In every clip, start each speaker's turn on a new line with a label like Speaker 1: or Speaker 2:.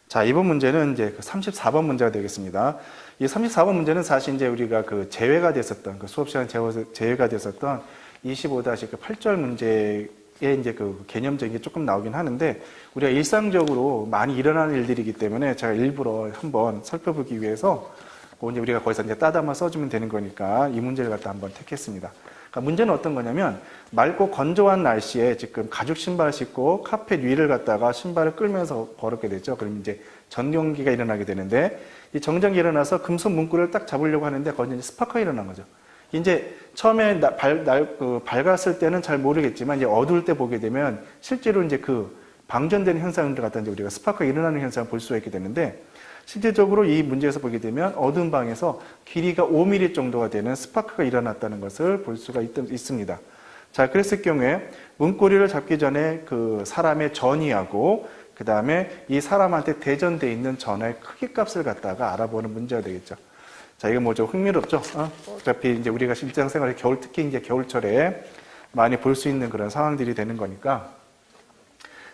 Speaker 1: 자, 이번 문제는 이제 그 34번 문제가 되겠습니다. 이 34번 문제는 사실 이제 우리가 그 제외가 됐었던, 그 수업 시간 제외가 됐었던 25-8절 문제에 이제 그 개념적인 게 조금 나오긴 하는데, 우리가 일상적으로 많이 일어나는 일들이기 때문에 제가 일부러 한번 살펴보기 위해서 이제 우리가 거기서 이제 따다만 써주면 되는 거니까 이 문제를 갖다 한번 택했습니다. 그러니까 문제는 어떤 거냐면, 맑고 건조한 날씨에 지금 가죽 신발을 신고 카펫 위를 갖다가 신발을 끌면서 걸었게 되죠. 그럼 이제 전경기가 일어나게 되는데, 이 정전기 일어나서 금속 문구를 딱 잡으려고 하는데 거기서 이제 스파크가 일어난 거죠. 이제 처음에 밝았을 때는 잘 모르겠지만 이제 어두울 때 보게 되면 실제로 이제 그 방전되는 현상들 갖다 이제 우리가 스파크가 일어나는 현상을 볼 수가 있게 되는데, 실제적으로 이 문제에서 보게 되면 어두운 방에서 길이가 5mm 정도가 되는 스파크가 일어났다는 것을 볼 수가 있습니다. 자, 그랬을 경우에 문고리를 잡기 전에 그 사람의 전이하고 그 다음에 이 사람한테 대전돼 있는 전화의 크기 값을 갖다가 알아보는 문제가 되겠죠. 자, 이거 뭐 좀 흥미롭죠? 어차피 이제 우리가 일상생활에 특히 이제 겨울철에 많이 볼 수 있는 그런 상황들이 되는 거니까.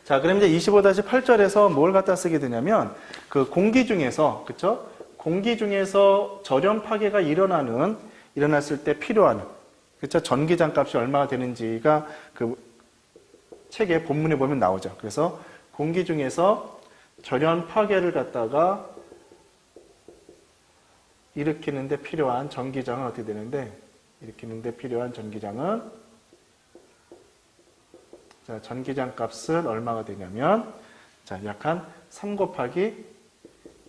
Speaker 1: 자, 그럼 이제 25-8절에서 뭘 갖다 쓰게 되냐면, 그 공기 중에서, 그쵸? 공기 중에서 절연 파괴가 일어났을 때 필요한, 그쵸? 전기장 값이 얼마가 되는지가 그 책의 본문에 보면 나오죠. 그래서 공기 중에서 절연 파괴를 갖다가 일으키는데 필요한 전기장은 어떻게 되는데, 일으키는데 필요한 전기장은, 자, 전기장 값은 얼마가 되냐면, 자, 약 한 3 곱하기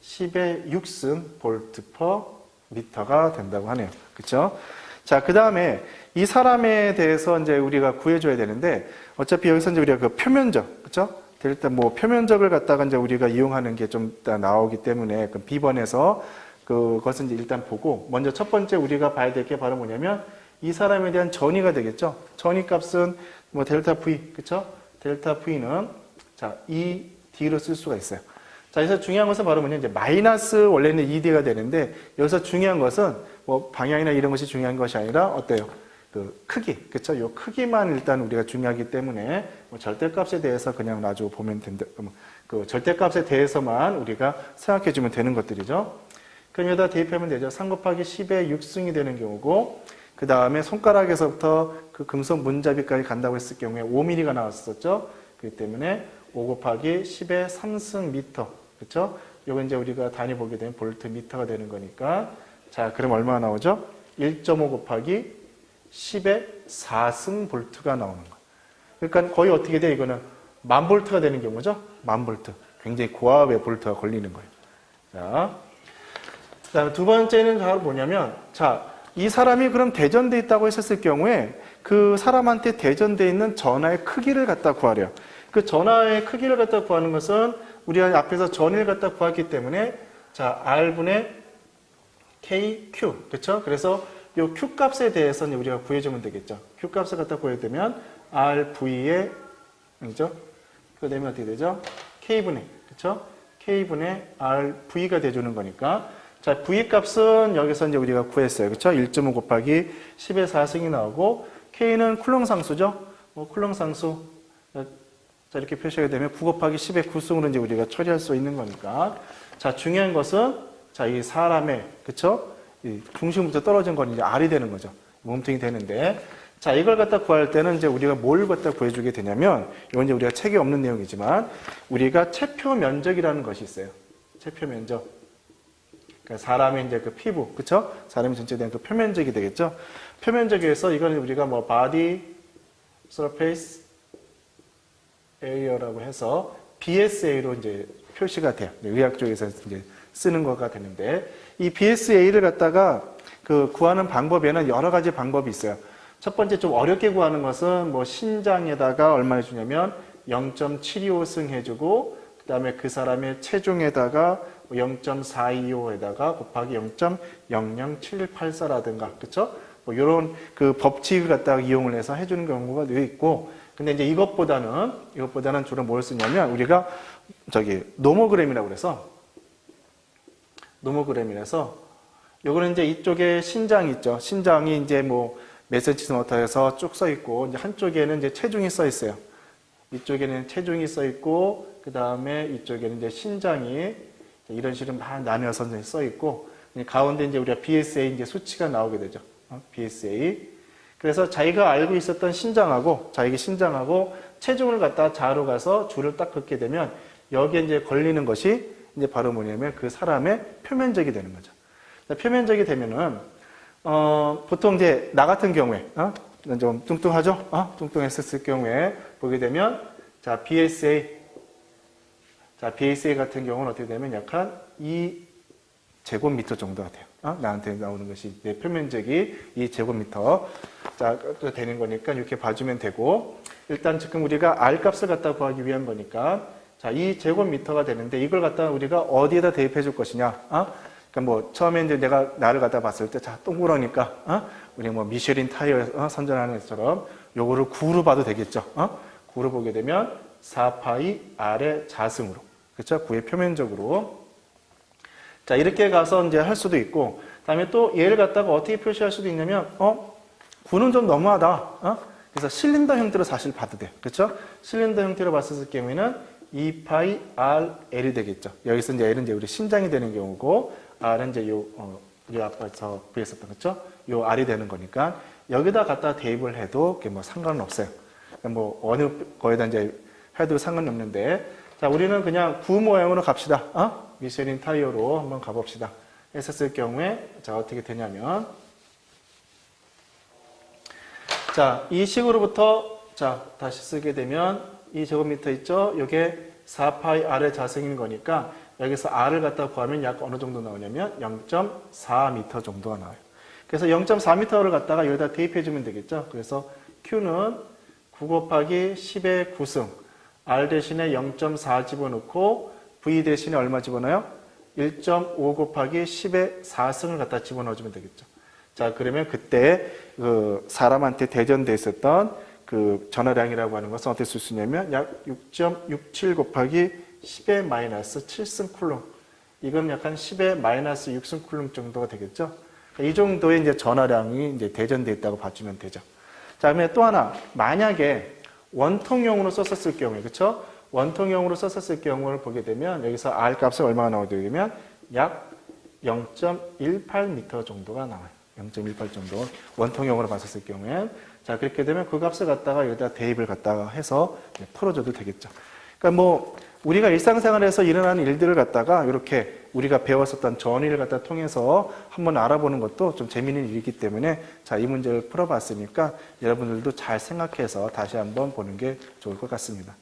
Speaker 1: 10의 6승 볼트 퍼 미터가 된다고 하네요. 그쵸? 자, 그 다음에 이 사람에 대해서 이제 우리가 구해줘야 되는데, 어차피 여기서 이제 우리가 그 표면적, 그쵸? 일단 뭐 표면적을 갖다가 이제 우리가 이용하는 게 좀 이따 나오기 때문에, 그 B번에서 그것은 이제 일단 보고, 먼저 첫 번째 우리가 봐야 될 게 바로 뭐냐면, 이 사람에 대한 전위가 되겠죠? 전위 값은 뭐 델타 V, 그쵸? 델타 V는 자, ED로 쓸 수가 있어요. 자, 여기서 중요한 것은 바로 뭐냐, 이제 마이너스 원래는 ED가 되는데, 여기서 중요한 것은 뭐 방향이나 이런 것이 중요한 것이 아니라 어때요? 그 크기, 그쵸? 요 크기만 일단 우리가 중요하기 때문에 뭐 절대값에 대해서 그냥 놔주고 보면 된다. 그 절대값에 대해서만 우리가 생각해 주면 되는 것들이죠. 그럼 여기다 대입하면 되죠. 3 곱하기 10의 6승이 되는 경우고, 그 다음에 손가락에서부터 그 금속 문잡이까지 간다고 했을 경우에 5mm가 나왔었죠. 그렇기 때문에 5 곱하기 10의 3승 미터. 그렇죠? 이거 이제 우리가 단위 보게 되면 볼트 미터가 되는 거니까. 자, 그럼 얼마나 나오죠? 1.5 곱하기 10의 4승 볼트가 나오는 거. 그러니까 거의 어떻게 돼? 이거는 10,000볼트가 되는 경우죠. 10,000볼트. 굉장히 고압의 볼트가 걸리는 거예요. 자, 그다음에 두 번째는 바로 뭐냐면, 자, 이 사람이 그럼 대전돼 있다고 했었을 경우에 그 사람한테 대전돼 있는 전하의 크기를 갖다 구하래요. 그 전하의 크기를 갖다 구하는 것은 우리가 앞에서 전위를 갖다 구했기 때문에, 자, R분의 KQ, 그렇죠? 그래서 이 Q 값에 대해서는 우리가 구해주면 되겠죠. Q 값을 갖다 구해야 되면 RV의, 그죠? 그거 되면 어떻게 되죠? K분의, 그렇죠? K분의 RV가 돼주는 거니까. 자, V 값은 여기서 이제 우리가 구했어요. 그쵸? 1.5 곱하기 10의 4승이 나오고, K는 쿨롱 상수죠? 뭐, 쿨롱 상수. 자, 이렇게 표시하게 되면 9 곱하기 10의 9승으로 이제 우리가 처리할 수 있는 거니까. 자, 중요한 것은, 자, 이 사람의, 그쵸? 이 중심부터 떨어진 건 이제 R이 되는 거죠. 몸통이 되는데. 자, 이걸 갖다 구할 때는 이제 우리가 뭘 갖다 구해주게 되냐면, 이건 이제 우리가 책에 없는 내용이지만, 우리가 체표 면적이라는 것이 있어요. 체표 면적. 그러니까 사람의 이제 그 피부, 그쵸? 사람이 전체에 대한 그 표면적이 되겠죠? 표면적에서 이거는 우리가 뭐 body surface area라고 해서 BSA로 이제 표시가 돼요. 의학 쪽에서 이제 쓰는 거가 되는데, 이 BSA를 갖다가 그 구하는 방법에는 여러 가지 방법이 있어요. 첫 번째 좀 어렵게 구하는 것은 뭐 신장에다가 얼마 해주냐면 0.725승 해주고, 그 다음에 그 사람의 체중에다가 0.425에다가 곱하기 0.007184라든가, 그쵸? 뭐, 요런 그 법칙을 갖다가 이용을 해서 해주는 경우가 되어 있고, 근데 이제 이것보다는 주로 뭘 쓰냐면, 우리가 노모그램이라고 그래서, 요거는 이제 이쪽에 신장이 있죠. 신장이 이제 뭐, 몇 센치부터 해서 쭉 써 있고, 이제 한쪽에는 이제 체중이 써 있어요. 이쪽에는 체중이 써 있고, 그 다음에 이쪽에는 이제 신장이 이런 식으로 막 나뉘어서 이제 써 있고, 가운데 이제 우리가 BSA 이제 수치가 나오게 되죠. BSA. 그래서 자기가 알고 있었던 신장하고, 자기 신장하고 체중을 갖다 자로 가서 줄을 딱 긋게 되면 여기에 이제 걸리는 것이 이제 바로 뭐냐면 그 사람의 표면적이 되는 거죠. 표면적이 되면은, 보통 이제 나 같은 경우에, 좀 뚱뚱하죠? 뚱뚱했을 경우에 보게 되면, 자, BSA 같은 경우는 어떻게 되면 약간 2제곱미터 정도가 돼요. 나한테 나오는 것이 내 표면적이 2제곱미터. 자, 되는 거니까 이렇게 봐주면 되고, 일단 지금 우리가 R 값을 갖다 구하기 위한 거니까, 자, 2제곱미터가 되는데 이걸 갖다 우리가 어디에다 대입해 줄 것이냐? 그러니까 뭐 처음에 이제 내가 나를 갖다 봤을 때, 자, 동그라니까, 우리 뭐 미쉐린 타이어 선전하는 것처럼 요거를 9로 봐도 되겠죠? 9로 보게 되면 4파이 R의 자승으로. 그렇죠? 9의 표면적으로. 자, 이렇게 가서 이제 할 수도 있고, 그 다음에 또 얘를 갖다가 어떻게 표시할 수도 있냐면, 9는 좀 너무하다. 그래서 실린더 형태로 사실 봐도 돼요. 그렇죠? 실린더 형태로 봤을 경우에는 2파이 RL이 되겠죠. 여기서 이제 L은 이제 우리 신장이 되는 경우고, R은 이제 우리 아까 저 구했었던 거죠? 요 R이 되는 거니까, 여기다 갖다 대입을 해도 뭐 상관은 없어요. 뭐 어느 거에다 이제 해도 상관은 없는데, 자, 우리는 그냥 9 모양으로 갑시다. 미쉐린 타이어로 한번 가봅시다. 했었을 경우에, 자, 어떻게 되냐면, 자, 이 식으로부터, 자, 다시 쓰게 되면, 이 제곱미터 있죠? 이게 4파이 R의 자승인 거니까, 여기서 R을 갖다 구하면 약 어느 정도 나오냐면, 0.4m 정도가 나와요. 그래서 0.4m를 갖다가 여기다 대입해주면 되겠죠? 그래서 Q는 9 곱하기 10의 9승, R 대신에 0.4 집어넣고, V 대신에 얼마 집어넣어요? 1.5 곱하기 10의 4승을 갖다 집어넣어주면 되겠죠. 자, 그러면 그때 그 사람한테 대전돼 있었던 그 전화량이라고 하는 것은 어떻게 쓸 수 있냐면 약 6.67 곱하기 10의 마이너스 7승 쿨룸. 이건 약간 10의 마이너스 6승 쿨룸 정도가 되겠죠. 이 정도의 이제 전화량이 이제 대전돼 있다고 봐주면 되죠. 자, 그러면 또 하나, 만약에 원통형으로 썼었을 경우에, 그렇죠? 원통형으로 썼었을 경우를 보게 되면 여기서 R 값을 얼마가 나오게 되면 약 0.18m 정도가 나와요. 0.18 정도. 원통형으로 봤었을 경우엔. 자, 그렇게 되면 그 값을 갖다가 여기다 대입을 갖다가 해서 풀어줘도 되겠죠. 그러니까 뭐, 우리가 일상생활에서 일어나는 일들을 갖다가 이렇게 우리가 배웠었던 전위를 갖다 통해서 한번 알아보는 것도 좀 재미있는 일이기 때문에 자, 이 문제를 풀어봤으니까 여러분들도 잘 생각해서 다시 한번 보는 게 좋을 것 같습니다.